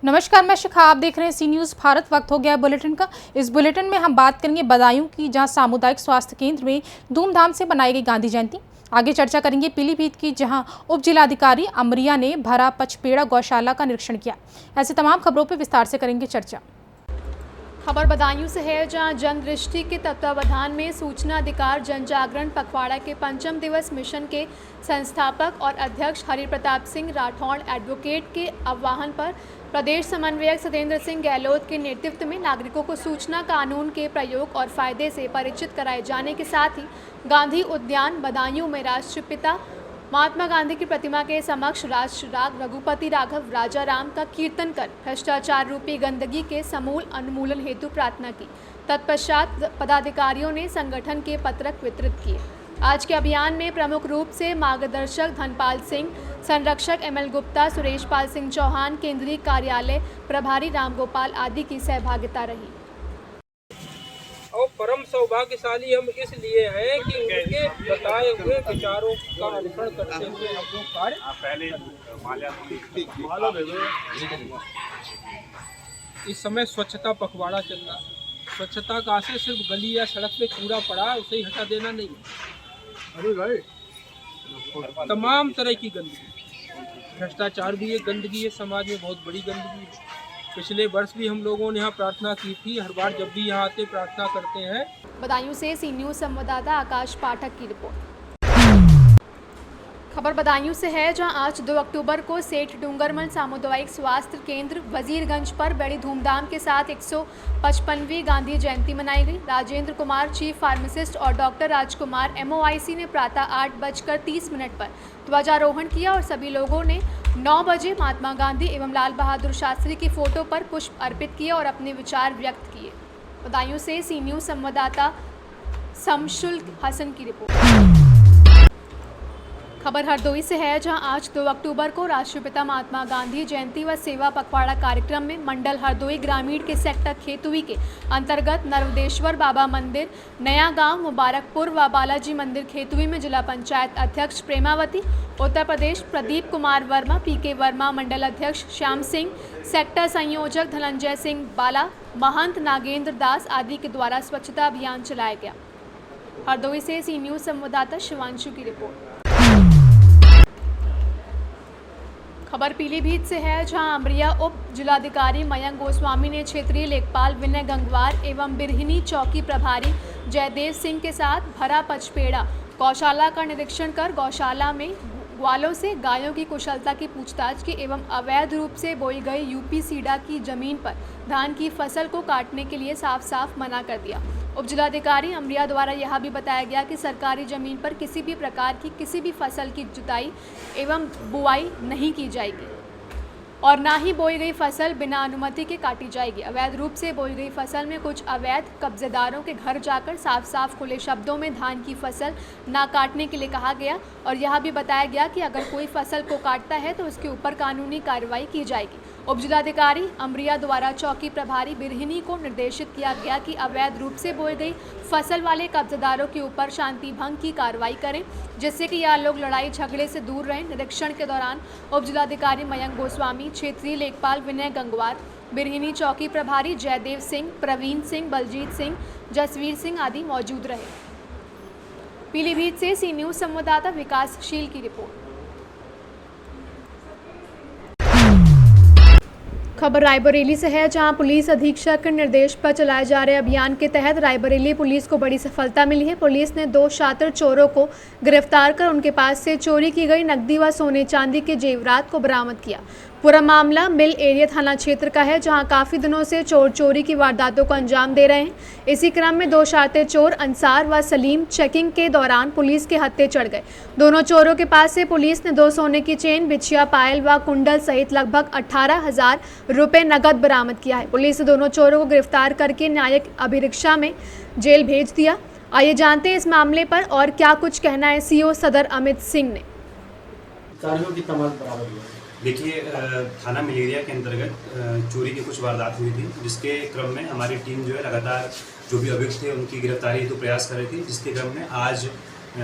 नमस्कार, मैं शिखा। आप देख रहे हैं सी न्यूज़ भारत। वक्त हो गया है बुलेटिन का। इस बुलेटिन में हम बात करेंगे बदायूं की, जहां सामुदायिक स्वास्थ्य केंद्र में धूमधाम से मनाई गई गांधी जयंती। आगे चर्चा करेंगे पीलीभीत की, जहां उप जिलाधिकारी अमरिया ने भरा पचपेड़ा गौशाला का निरीक्षण किया। ऐसे तमाम खबरों पर विस्तार से करेंगे चर्चा। खबर बदायूं से है, जहां जन दृष्टि के तत्वावधान में सूचना अधिकार जन जागरण पखवाड़ा के 5म दिवस मिशन के संस्थापक और अध्यक्ष हरिप्रताप सिंह राठौड़ एडवोकेट के आह्वान पर प्रदेश समन्वयक सत्येंद्र सिंह गहलोत के नेतृत्व में नागरिकों को सूचना कानून के प्रयोग और फायदे से परिचित कराए जाने के साथ ही गांधी उद्यान बदायूं में राष्ट्रपिता महात्मा गांधी की प्रतिमा के समक्ष राष्ट्र राग रघुपति राघव राजा राम का कीर्तन कर भ्रष्टाचार रूपी गंदगी के समूल उन्मूलन हेतु प्रार्थना की। तत्पश्चात पदाधिकारियों ने संगठन के पत्रक वितरित किए। आज के अभियान में प्रमुख रूप से मार्गदर्शक धनपाल सिंह, संरक्षक एमएल गुप्ता, सुरेश पाल सिंह चौहान, केंद्रीय कार्यालय प्रभारी रामगोपाल आदि की सहभागिता रही। और परम सौभाग्यशाली हम इसलिए हैं कि उनके बताए हुए विचारों का अनुसरण करते हुए हम लोग कार्य इस समय स्वच्छता पखवाड़ा चल रहा है। स्वच्छता का आशय सिर्फ गली या सड़क पे कूड़ा पड़ा उसे ही हटा देना नहीं है। तमाम तरह की गंदगी, भ्रष्टाचार भी एक गंदगी है, समाज में बहुत बड़ी गंदगी है। पिछले वर्ष भी हम लोगों ने यहाँ प्रार्थना की थी। हर बार जब भी यहाँ आते प्रार्थना करते हैं। बदायूं से सी न्यूज़ संवाददाता आकाश पाठक की रिपोर्ट। खबर बदायूं से है, जहां आज 2 अक्टूबर को सेठ डूंगरमल सामुदायिक स्वास्थ्य केंद्र वजीरगंज पर बड़ी धूमधाम के साथ 155वीं गांधी जयंती मनाई गई। राजेंद्र कुमार चीफ फार्मासिस्ट और डॉक्टर राजकुमार MOIC ने प्रातः 8:30 पर ध्वजारोहण किया और सभी लोगों ने 9 बजे महात्मा गांधी एवं लाल बहादुर शास्त्री की फोटो पर पुष्प अर्पित किए और अपने विचार व्यक्त किए। बदायूं से सी न्यूज़ संवाददाता शमशुल हसन की रिपोर्ट। खबर हरदोई से है, जहां आज 2 अक्टूबर को राष्ट्रपिता महात्मा गांधी जयंती व सेवा पखवाड़ा कार्यक्रम में मंडल हरदोई ग्रामीण के सेक्टर खेतुई के अंतर्गत नर्मदेश्वर बाबा मंदिर, नया गांव, मुबारकपुर व बालाजी मंदिर खेतुई में जिला पंचायत अध्यक्ष प्रेमावती, उत्तर प्रदेश प्रदीप कुमार वर्मा, PK वर्मा, मंडल अध्यक्ष श्याम सिंह, सेक्टर संयोजक धनंजय सिंह बाला, महंत नागेंद्र दास आदि के द्वारा स्वच्छता अभियान चलाया गया। हरदोई से सी न्यूज़ संवाददाता शिवांशु की रिपोर्ट। खबर पीलीभीत से है, जहां अमरिया उप जिलाधिकारी मयंक गोस्वामी ने क्षेत्रीय लेखपाल विनय गंगवार एवं बिरहिनी चौकी प्रभारी जयदेव सिंह के साथ भरा पचपेड़ा गौशाला का निरीक्षण कर गौशाला में ग्वालों से गायों की कुशलता की पूछताछ की एवं अवैध रूप से बोई गई यूपी सीडा की जमीन पर धान की फसल को काटने के लिए साफ मना कर दिया। उप जिलाधिकारी अमरिया द्वारा यह भी बताया गया कि सरकारी जमीन पर किसी भी प्रकार की किसी भी फसल की जुताई एवं बुआई नहीं की जाएगी और ना ही बोई गई फसल बिना अनुमति के काटी जाएगी। अवैध रूप से बोई गई फसल में कुछ अवैध कब्जेदारों के घर जाकर साफ खुले शब्दों में धान की फसल ना काटने के लिए कहा गया और यह भी बताया गया कि अगर कोई फसल को काटता है तो उसके ऊपर कानूनी कार्रवाई की जाएगी। उप जिलाधिकारी अमरिया द्वारा चौकी प्रभारी बिरहिनी को निर्देशित किया गया कि अवैध रूप से बोई गई फसल वाले कब्जेदारों के ऊपर शांति भंग की कार्रवाई करें, जिससे कि यह लोग लड़ाई झगड़े से दूर रहें। निरीक्षण के दौरान उप जिलाधिकारी मयंक गोस्वामी, क्षेत्रीय लेखपाल विनय गंगवार, बिरहिनी चौकी प्रभारी जयदेव सिंह, प्रवीण सिंह, बलजीत सिंह, जसवीर सिंह आदि मौजूद रहे। पीलीभीत से सी न्यूज़ संवाददाता विकासशील की रिपोर्ट। खबर रायबरेली से है, जहां पुलिस अधीक्षक के निर्देश पर चलाए जा रहे अभियान के तहत रायबरेली पुलिस को बड़ी सफलता मिली है। पुलिस ने 2 शातिर चोरों को गिरफ्तार कर उनके पास से चोरी की गई नकदी व सोने चांदी के जेवरात को बरामद किया। पूरा मामला मिल एरिया थाना क्षेत्र का है, जहां काफ़ी दिनों से चोर चोरी की वारदातों को अंजाम दे रहे हैं। इसी क्रम में 2 शातिर चोर अंसार व सलीम चेकिंग के दौरान पुलिस के हत्थे चढ़ गए। दोनों चोरों के पास से पुलिस ने 2 सोने की चेन, बिछिया, पायल व कुंडल सहित लगभग 18,000 रुपये नकद बरामद किया है। पुलिस ने दोनों चोरों को गिरफ्तार करके न्यायिक अभिरक्षा में जेल भेज दिया। आइए जानते हैं इस मामले पर और क्या कुछ कहना है CO सदर अमित सिंह ने। देखिए, थाना मिलेरिया के अंतर्गत चोरी की कुछ वारदात हुई थी, जिसके क्रम में हमारी टीम जो है लगातार जो भी अभियुक्त थे उनकी गिरफ्तारी हेतु प्रयास कर रही थी। जिसके क्रम में आज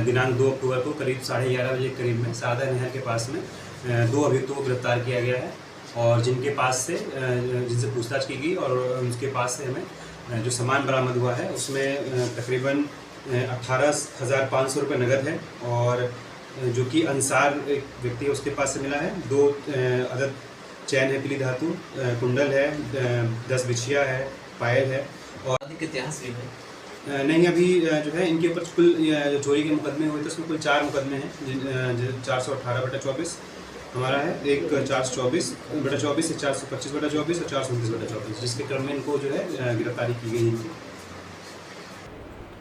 दिनांक 2 अक्टूबर को करीब 11:30 बजे के करीब में सादा नहर के पास में 2 अभियुक्तों को गिरफ्तार किया गया है। और जिनके पास से जिनसे पूछताछ की गई और उनके पास से हमें जो सामान बरामद हुआ है उसमें तकरीबन 18,500 रुपये नगद है और जो कि अंसार एक व्यक्ति है उसके पास से मिला है। 2 अदद चैन है पीली धातु, कुंडल है, 10 बिछिया है, पायल है और इतिहास भी है। नहीं अभी जो है इनके ऊपर कुल जो चोरी के मुकदमे हुए थे उसमें कुल 4 मुकदमे हैं। 418/24 हमारा है, एक 424/24 से 425/24 और 429/24 जिसके क्रम में इनको जो है गिरफ्तारी की गई थी।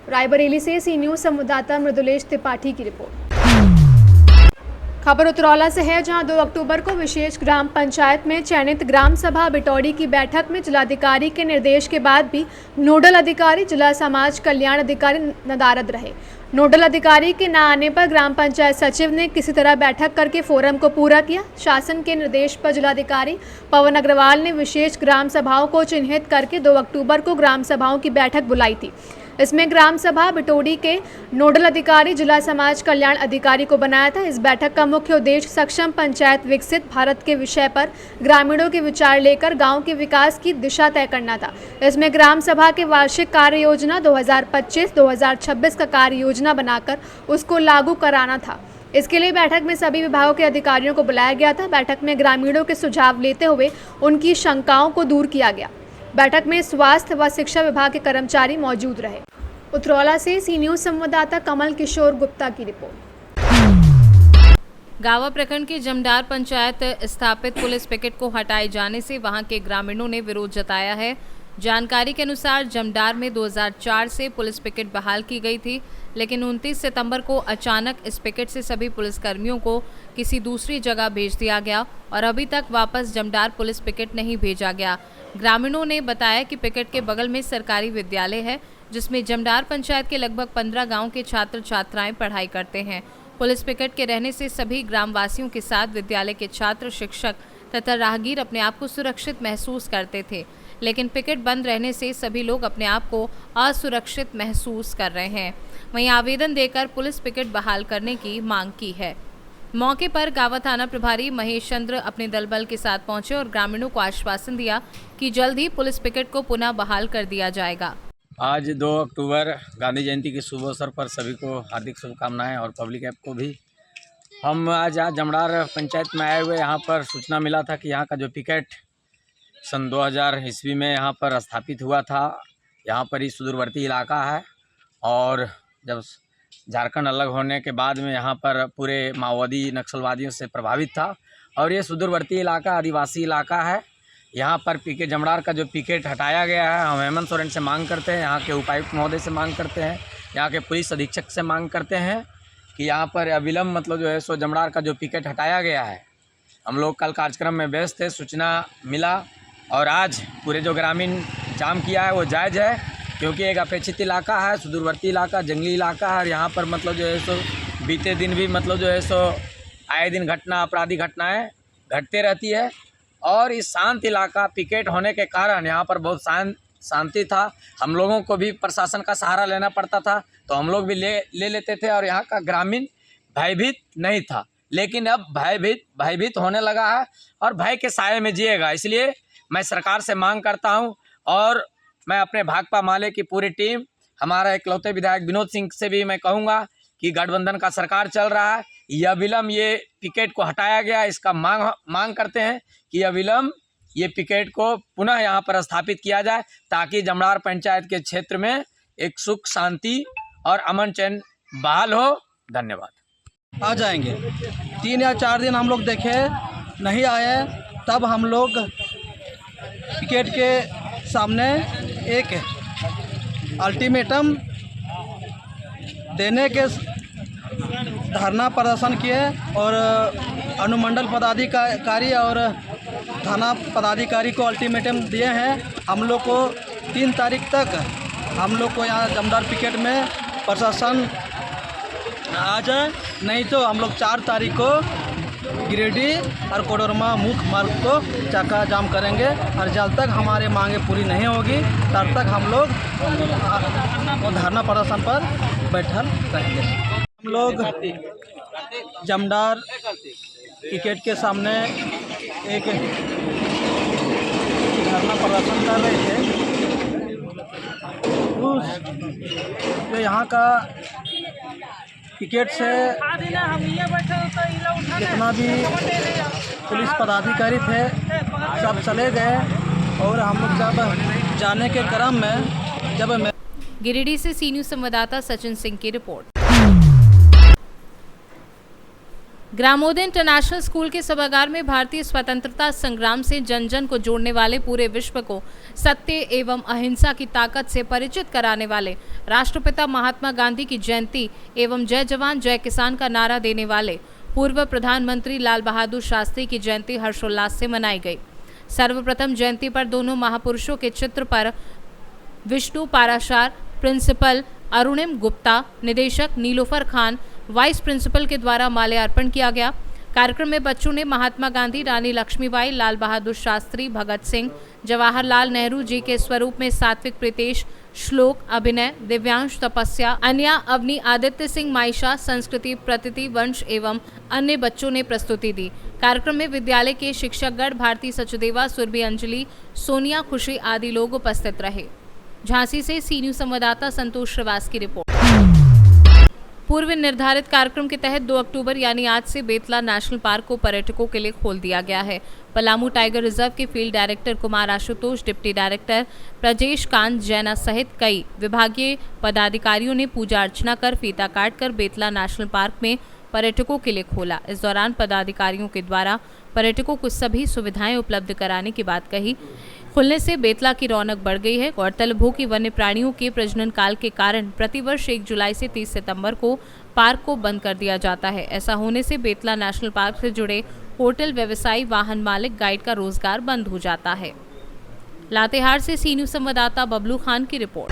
रायबरेली से सी न्यूज़ संवाददाता मृदुलेश त्रिपाठी की रिपोर्ट। खबर उतरौला से है, जहां 2 अक्टूबर को विशेष ग्राम पंचायत में चयनित ग्राम सभा बिटौड़ी की बैठक में जिलाधिकारी के निर्देश के बाद भी नोडल अधिकारी जिला समाज कल्याण अधिकारी नदारद रहे। नोडल अधिकारी के न आने पर ग्राम पंचायत सचिव ने किसी तरह बैठक करके फोरम को पूरा किया। शासन के निर्देश पर जिलाधिकारी पवन अग्रवाल ने विशेष ग्राम सभाओं को चिन्हित करके 2 अक्टूबर को ग्राम सभाओं की बैठक बुलाई थी। इसमें ग्राम सभा बिटौड़ी के नोडल अधिकारी जिला समाज कल्याण अधिकारी को बनाया था। इस बैठक का मुख्य उद्देश्य सक्षम पंचायत विकसित भारत के विषय पर ग्रामीणों के विचार लेकर गांव के विकास की दिशा तय करना था। इसमें ग्राम सभा के वार्षिक कार्य योजना 2025-2026 का कार्य योजना बनाकर उसको लागू कराना था। इसके लिए बैठक में सभी विभागों के अधिकारियों को बुलाया गया था। बैठक में ग्रामीणों के सुझाव लेते हुए उनकी शंकाओं को दूर किया गया। बैठक में स्वास्थ्य व शिक्षा विभाग के कर्मचारी मौजूद रहे। उतरौला से सी न्यूज़ संवाददाता कमल किशोर गुप्ता की रिपोर्ट। गावा प्रखंड के जमडार पंचायत स्थापित पुलिस पिकेट को हटाए जाने से वहां के ग्रामीणों ने विरोध जताया है। जानकारी के अनुसार जमडार में 2004 से पुलिस पिकेट बहाल की गई थी, लेकिन 29 सितंबर को अचानक इस पिकेट से सभी पुलिसकर्मियों को किसी दूसरी जगह भेज दिया गया और अभी तक वापस जमडार पुलिस पिकेट नहीं भेजा गया। ग्रामीणों ने बताया कि पिकेट के बगल में सरकारी विद्यालय है, जिसमें जमडार पंचायत के लगभग 15 गांव के छात्र छात्राएं पढ़ाई करते हैं। पुलिस पिकेट के रहने से सभी ग्रामवासियों के साथ विद्यालय के छात्र, शिक्षक तथा राहगीर अपने आप को सुरक्षित महसूस करते थे, लेकिन पिकेट बंद रहने से सभी लोग अपने आप को असुरक्षित महसूस कर रहे हैं। वहीं आवेदन देकर पुलिस पिकेट बहाल करने की मांग की है। मौके पर गावा थाना प्रभारी महेश चंद्र अपने दल बल के साथ पहुंचे और ग्रामीणों को आश्वासन दिया कि जल्द ही पुलिस पिकेट को पुनः बहाल कर दिया जाएगा। आज 2 अक्टूबर गांधी जयंती के शुभ अवसर पर सभी को हार्दिक शुभकामनाएं और पब्लिक ऐप को भी। हम आज यहाँ जमडार पंचायत में आए हुए, यहाँ पर सूचना मिला था कि यहाँ का जो पिकेट सन 2000 ईस्वी में यहाँ पर स्थापित हुआ था। यहाँ पर ही सुदूरवर्ती इलाका है और जब झारखंड अलग होने के बाद में यहाँ पर पूरे माओवादी नक्सलवादियों से प्रभावित था और ये सुदूरवर्ती इलाका आदिवासी इलाका है। यहाँ पर पिकेट जमडार का जो पिकेट हटाया गया है, हम हेमंत सोरेन से मांग करते हैं, यहाँ के उपायुक्त महोदय से मांग करते हैं, यहाँ के पुलिस अधीक्षक से मांग करते हैं कि यहाँ पर अविलंब मतलब जो है सो जमडार का जो पिकेट हटाया गया है। हम लोग कल कार्यक्रम में व्यस्त थे, सूचना मिला और आज पूरे जो ग्रामीण जाम किया है वो जायज़ है, क्योंकि एक अपेक्षित इलाका है, सुदूरवर्ती इलाका, जंगली इलाका है और यहाँ पर मतलब जो है सो बीते दिन भी मतलब जो है सो आए दिन आपराधिक घटनाएँ घटते रहती है और इस शांत इलाका पिकेट होने के कारण यहाँ पर बहुत शांति था। हम लोगों को भी प्रशासन का सहारा लेना पड़ता था तो हम लोग भी ले लेते थे और यहाँ का ग्रामीण भयभीत नहीं था, लेकिन अब भयभीत होने लगा है और भय के साये में जिएगा। इसलिए मैं सरकार से मांग करता हूँ और मैं अपने भाकपा माले की पूरी टीम, हमारा इकलौते विधायक विनोद सिंह से भी मैं कहूँगा कि गठबंधन का सरकार चल रहा है, यह अविलंब ये पिकेट को हटाया गया, इसका मांग करते हैं कि अविलंब ये पिकेट को पुनः यहाँ पर स्थापित किया जाए ताकि जमडार पंचायत के क्षेत्र में एक सुख शांति और अमन चैन बहाल हो। धन्यवाद। आ जाएंगे 3 या 4 दिन हम लोग देखे नहीं आए, तब हम लोग पिकेट के सामने एक अल्टीमेटम देने के धरना प्रदर्शन किए और अनुमंडल पदाधिकारी और थाना पदाधिकारी को अल्टीमेटम दिए हैं। हम लोग को 3 तारीख तक हम लोग को यहाँ जमडार पिकेट में प्रशासन आ जाए, नहीं तो हम लोग 4 तारीख को गिरिडीह और कोडरमा मुख्य मार्ग को चक्का जाम करेंगे और जब तक हमारे मांगे पूरी नहीं होगी तब तक हम लोग धरना प्रदर्शन पर बैठल रहेंगे। हम लोग जमडार पिकेट के सामने एक धरना प्रदर्शन कर रहे थे। जो यहाँ का पिकेट से जितना भी पुलिस पदाधिकारी थे सब चले गए और हम लोग जब जाने के क्रम में जब गिरिडीह से सी न्यूज संवाददाता सचिन सिंह की रिपोर्ट। ग्रामोदय इंटरनेशनल स्कूल के सभागार में भारतीय स्वतंत्रता संग्राम से जन जन को जोड़ने वाले, पूरे विश्व को सत्य एवं अहिंसा की ताकत से परिचित कराने वाले राष्ट्रपिता महात्मा गांधी की जयंती एवं जय जवान जय किसान का नारा देने वाले पूर्व प्रधानमंत्री लाल बहादुर शास्त्री की जयंती हर्षोल्लास से मनाई गई। सर्वप्रथम जयंती पर दोनों महापुरुषों के चित्र पर विष्णु पाराशार, प्रिंसिपल अरुणिम गुप्ता, निदेशक नीलोफर खान, वाइस प्रिंसिपल के द्वारा माल्यार्पण किया गया। कार्यक्रम में बच्चों ने महात्मा गांधी, रानी लक्ष्मीबाई, लाल बहादुर शास्त्री, भगत सिंह, जवाहरलाल नेहरू जी के स्वरूप में सात्विक प्रीतेश, श्लोक, अभिनय, दिव्यांश, तपस्या, अन्या, अवनी, आदित्य सिंह, माइशा, संस्कृति, प्रतिति, वंश एवं अन्य बच्चों ने प्रस्तुति दी। कार्यक्रम में विद्यालय के शिक्षकगण, भारती सचदेवा, सुरभि अंजलि, सोनिया खुशी आदि लोग उपस्थित रहे। झांसी से सी न्यूज संवाददाता संतोष श्रीवास की रिपोर्ट। पूर्व निर्धारित कार्यक्रम के तहत 2 अक्टूबर यानी आज से बेतला नेशनल पार्क को पर्यटकों के लिए खोल दिया गया है। पलामू टाइगर रिजर्व के field director Kumar Ashutosh, deputy director Prajnesh Kant जैना सहित कई विभागीय पदाधिकारियों ने पूजा अर्चना कर फीता काटकर बेतला नेशनल पार्क में पर्यटकों के लिए खोला। इस दौरान पदाधिकारियों के द्वारा पर्यटकों को सभी सुविधाएं उपलब्ध कराने की बात कही। खुलने से बेतला की रौनक बढ़ गई है। गौरतलब हो कि वन्य प्राणियों के प्रजनन काल के कारण प्रतिवर्ष 1 जुलाई से 30 सितंबर को पार्क को बंद कर दिया जाता है। ऐसा होने से बेतला नेशनल पार्क से जुड़े होटल व्यवसायी, वाहन मालिक, गाइड का रोजगार बंद हो जाता है। लातेहार से सी न्यूज संवाददाता बबलू खान की रिपोर्ट।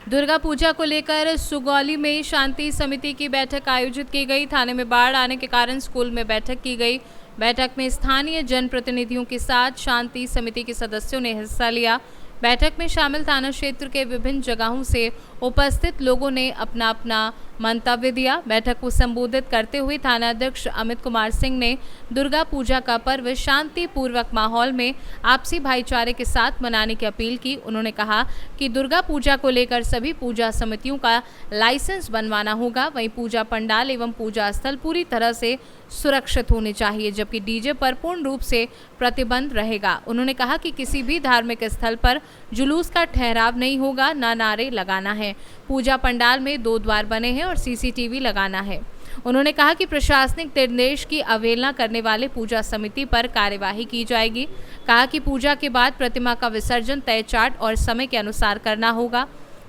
दुर्गा पूजा को लेकर सुगौली में शांति समिति की बैठक आयोजित की गई। थाने में बाढ़ आने के कारण स्कूल में बैठक की गई। बैठक में स्थानीय जनप्रतिनिधियों के साथ शांति समिति के सदस्यों ने हिस्सा लिया। बैठक में शामिल थाना क्षेत्र के विभिन्न जगहों से उपस्थित लोगों ने अपना अपना मंतव्य दिया। बैठक को संबोधित करते हुए थानाध्यक्ष अमित कुमार सिंह ने दुर्गा पूजा का पर्व शांतिपूर्वक माहौल में आपसी भाईचारे के साथ मनाने की अपील की। उन्होंने कहा कि दुर्गा पूजा को लेकर सभी पूजा समितियों का लाइसेंस बनवाना होगा। वहीं पूजा पंडाल एवं पूजा स्थल पूरी तरह से सुरक्षित होने चाहिए, जबकि डीजे पर पूर्ण रूप से प्रतिबंध रहेगा। उन्होंने कहा कि किसी भी धार्मिक स्थल पर जुलूस का ठहराव नहीं होगा, न नारे लगाना है। पूजा पंडाल में 2 द्वार बने हैं और सीसीटीवी लगाना है। उन्होंने कहा कि प्रशासनिक निर्देश की अवहेलना करने वाले पूजा समिति पर कार्यवाही की जाएगी। कहा कि पूजा के बाद प्रतिमा का विसर्जन तय चार्ट और समय के अनुसार करना होगा।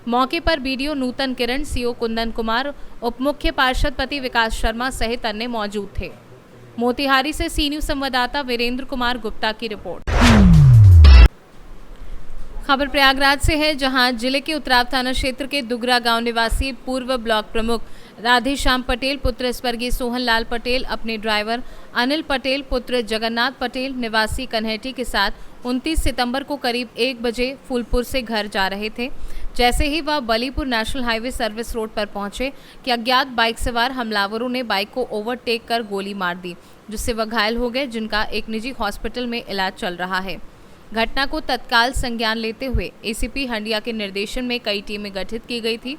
मौके पर बीडीओ नूतन किरण, सीओ कुंदन कुमार, उप मुख्य पार्षद पति विकास शर्मा सहित अन्य मौजूद थे। मोतिहारी से सी न्यूज संवाददाता वीरेंद्र कुमार गुप्ता की रिपोर्ट। खबर प्रयागराज से है, जहां जिले के उत्तराव थाना क्षेत्र के दुगरा गांव निवासी पूर्व ब्लॉक प्रमुख राधेश्याम पटेल पुत्र स्वर्गीय सोहन लाल पटेल अपने ड्राइवर अनिल पटेल पुत्र जगन्नाथ पटेल निवासी कन्हेटी के साथ 29 सितंबर को करीब 1 बजे फूलपुर से घर जा रहे थे। जैसे ही वह Balipur national highway service road पर पहुंचे कि अज्ञात बाइक सवार हमलावरों ने बाइक को ओवरटेक कर गोली मार दी, जिससे वह घायल हो गए, जिनका एक निजी हॉस्पिटल में इलाज चल रहा है। घटना को तत्काल संज्ञान लेते हुए एसीपी हंडिया के निर्देशन में कई टीमें गठित की गई थी,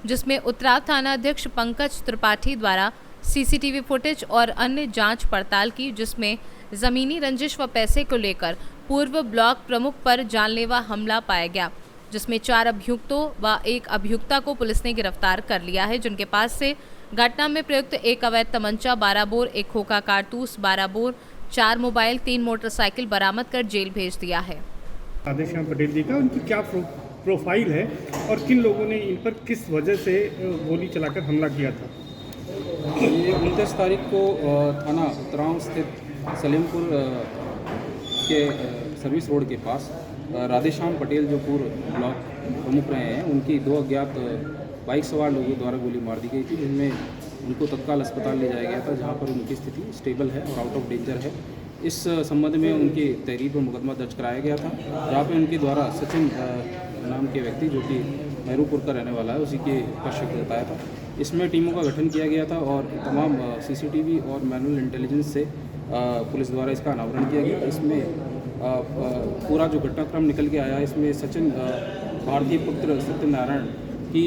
जिसमें उत्तराव थाना अध्यक्ष पंकज त्रिपाठी द्वारा सीसीटीवी फुटेज और अन्य जांच पड़ताल की, जिसमें जमीनी रंजिश व पैसे को लेकर पूर्व ब्लॉक प्रमुख पर जानलेवा हमला पाया गया, जिसमें 4 अभियुक्तों व 1 अभियुक्ता को पुलिस ने गिरफ्तार कर लिया है, जिनके पास से घटना में प्रयुक्त 1 अवैध तमंचा, 12 बोर, 1 खोखा कारतूस, 12 बोर, 4 मोबाइल, 3 मोटरसाइकिल बरामद कर जेल भेज दिया है। राधेश्याम पटेल जी का उनकी क्या प्रोफाइल है और किन लोगों ने इन पर किस वजह से गोली चलाकर हमला किया था? ये 29 तारीख को थाना उत्तराव स्थित सलीमपुर के सर्विस रोड के पास राधेश्याम पटेल जो पूर्व ब्लॉक प्रमुख रहे हैं, उनकी 2 अज्ञात बाइक सवार लोगों द्वारा गोली मार दी गई थी, जिनमें उनको तत्काल अस्पताल ले जाया गया था, जहां पर उनकी स्थिति स्टेबल है और आउट ऑफ डेंजर है। इस संबंध में उनकी तहरीर पर मुकदमा दर्ज कराया गया था, जहाँ पे उनके द्वारा सचिन नाम के व्यक्ति जो कि मेहरूपुर का रहने वाला है, उसी के का शक बताया था। इसमें टीमों का गठन किया गया था और तमाम सीसीटीवी और मैनुअल इंटेलिजेंस से पुलिस द्वारा इसका अनावरण किया गया। इसमें पूरा जो घटनाक्रम निकल के आया, इसमें सचिन भारतीय पुत्र सत्यनारायण की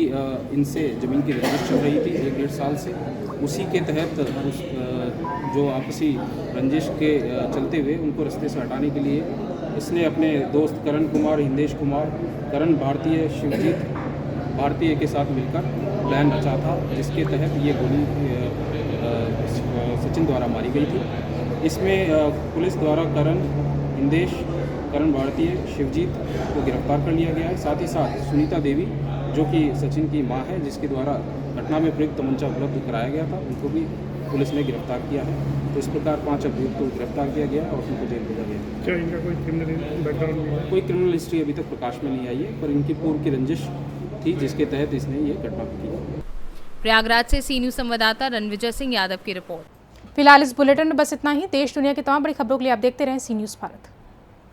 इनसे ज़मीन की रंजिश चल रही थी 1-1.5 साल से। उसी के तहत जो आपसी रंजिश के चलते हुए उनको रास्ते से हटाने के लिए इसने अपने दोस्त करण कुमार, हिंदेश कुमार, करण भारतीय, शिवजीत भारतीय के साथ मिलकर प्लान रचा था, जिसके तहत ये गोली सचिन द्वारा मारी गई थी। इसमें पुलिस द्वारा करण, हिंदेश, करण भारतीय, शिवजीत को गिरफ्तार कर लिया गया है। साथ ही साथ सुनीता देवी जो कि सचिन की मां है, जिसके द्वारा घटना में प्रयुक्त तमंचा उपलब्ध कराया गया था, उनको भी पुलिस ने गिरफ्तार किया है। तो इस प्रकार 5 अभियुक्त को गिरफ्तार किया गया और उनको जेल भेजा गया है। क्या इनका कोई क्रिमिनल बैकग्राउंड? कोई क्रिमिनल हिस्ट्री अभी तक प्रकाश में नहीं आई है, पर इनकी पूर्व की रंजिश थी, जिसके तहत इसने ये घटना की। प्रयागराज से सी न्यूज़ संवाददाता रणविजय सिंह यादव की रिपोर्ट। फिलहाल इस बुलेटिन में बस इतना ही। देश दुनिया की तमाम बड़ी खबरों के लिए आप देखते रहें सी न्यूज़ भारत।